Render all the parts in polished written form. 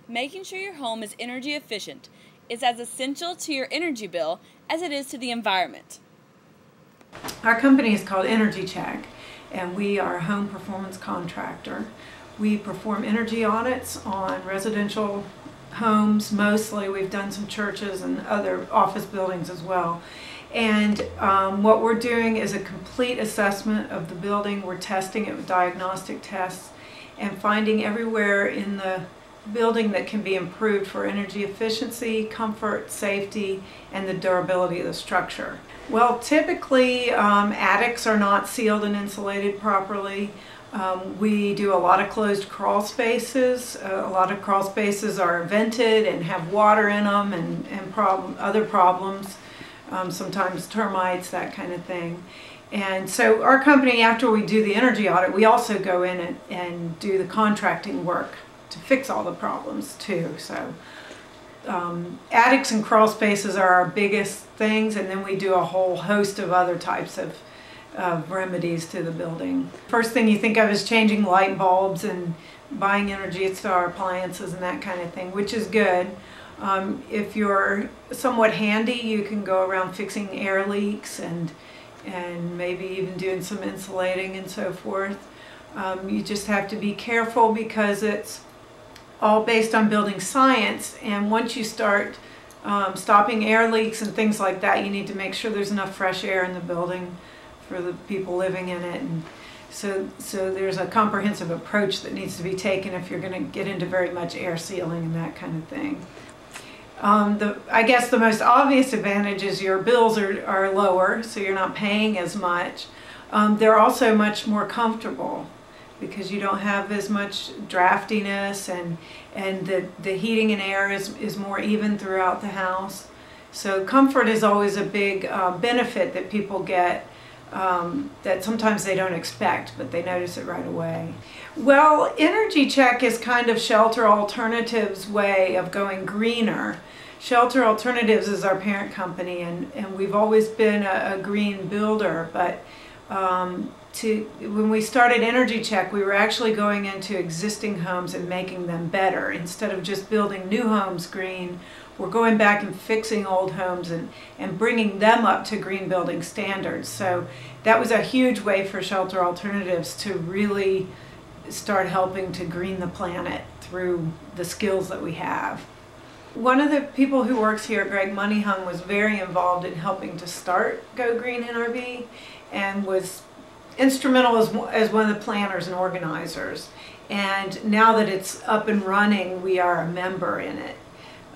Making sure your home is energy efficient is as essential to your energy bill as it is to the environment. Our company is called Energy Check, and we are a home performance contractor. We perform energy audits on residential homes mostly. We've done some churches and other office buildings as well. And what we're doing is a complete assessment of the building. We're testing it with diagnostic tests and finding everywhere in the building that can be improved for energy efficiency, comfort, safety, and the durability of the structure. Well, typically attics are not sealed and insulated properly. We do a lot of closed crawl spaces. A lot of crawl spaces are vented and have water in them and other problems, sometimes termites, that kind of thing. And so our company, after we do the energy audit, we also go in and do the contracting work to fix all the problems too. So attics and crawl spaces are our biggest things, and then we do a whole host of other types of remedies to the building. First thing you think of is changing light bulbs and buying Energy Star appliances and that kind of thing, which is good. If you're somewhat handy, you can go around fixing air leaks and maybe even doing some insulating and so forth. You just have to be careful because it's all based on building science, and once you start stopping air leaks and things like that, you need to make sure there's enough fresh air in the building for the people living in it. And so there's a comprehensive approach that needs to be taken if you're going to get into very much air sealing and that kind of thing. I guess the most obvious advantage is your bills are lower, so you're not paying as much. They're also much more comfortable because you don't have as much draftiness, and the heating and air is more even throughout the house. So comfort is always a big benefit that people get that sometimes they don't expect, but they notice it right away. Well, Energy Check is kind of Shelter Alternatives' way of going greener. Shelter Alternatives is our parent company, and we've always been a green builder, but when we started Energy Check, we were actually going into existing homes and making them better. Instead of just building new homes green, we're going back and fixing old homes and bringing them up to green building standards. So that was a huge way for Shelter Alternatives to really start helping to green the planet through the skills that we have. One of the people who works here, Greg Moneyhung, was very involved in helping to start Go Green NRV and was instrumental as one of the planners and organizers. And now that it's up and running, we are a member in it.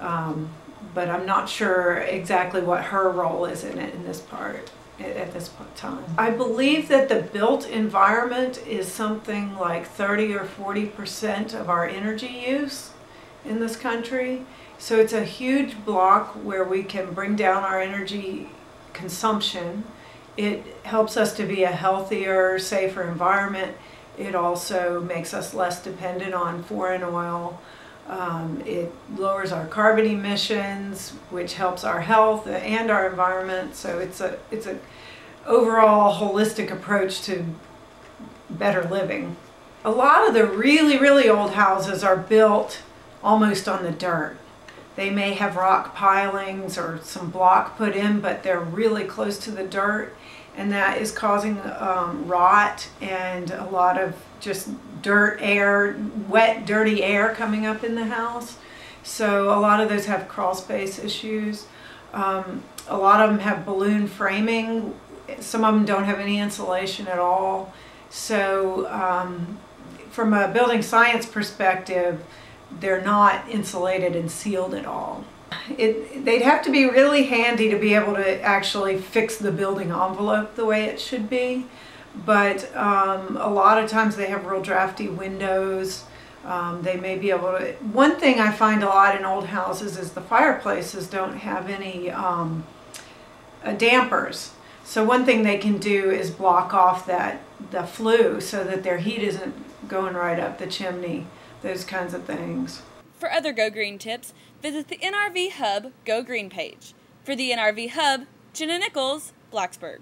But I'm not sure exactly what her role is in it at this time. I believe that the built environment is something like 30 or 40% of our energy use in this country. So it's a huge block where we can bring down our energy consumption. It helps us to be a healthier, safer environment. It also makes us less dependent on foreign oil. It lowers our carbon emissions, which helps our health and our environment. So it's a overall holistic approach to better living. A lot of the really, really old houses are built almost on the dirt. They may have rock pilings or some block put in, but they're really close to the dirt, and that is causing rot and a lot of just dirt air, wet, dirty air coming up in the house. So a lot of those have crawl space issues. A lot of them have balloon framing. Some of them don't have any insulation at all. So from a building science perspective, they're not insulated and sealed at all. They'd have to be really handy to be able to actually fix the building envelope the way it should be. But a lot of times they have real drafty windows. They may be able to... One thing I find a lot in old houses is the fireplaces don't have any dampers. So one thing they can do is block off the flue so that their heat isn't going right up the chimney. Those kinds of things. For other Go Green tips, visit the NRV Hub Go Green page. For the NRV Hub, Jenna Nichols, Blacksburg.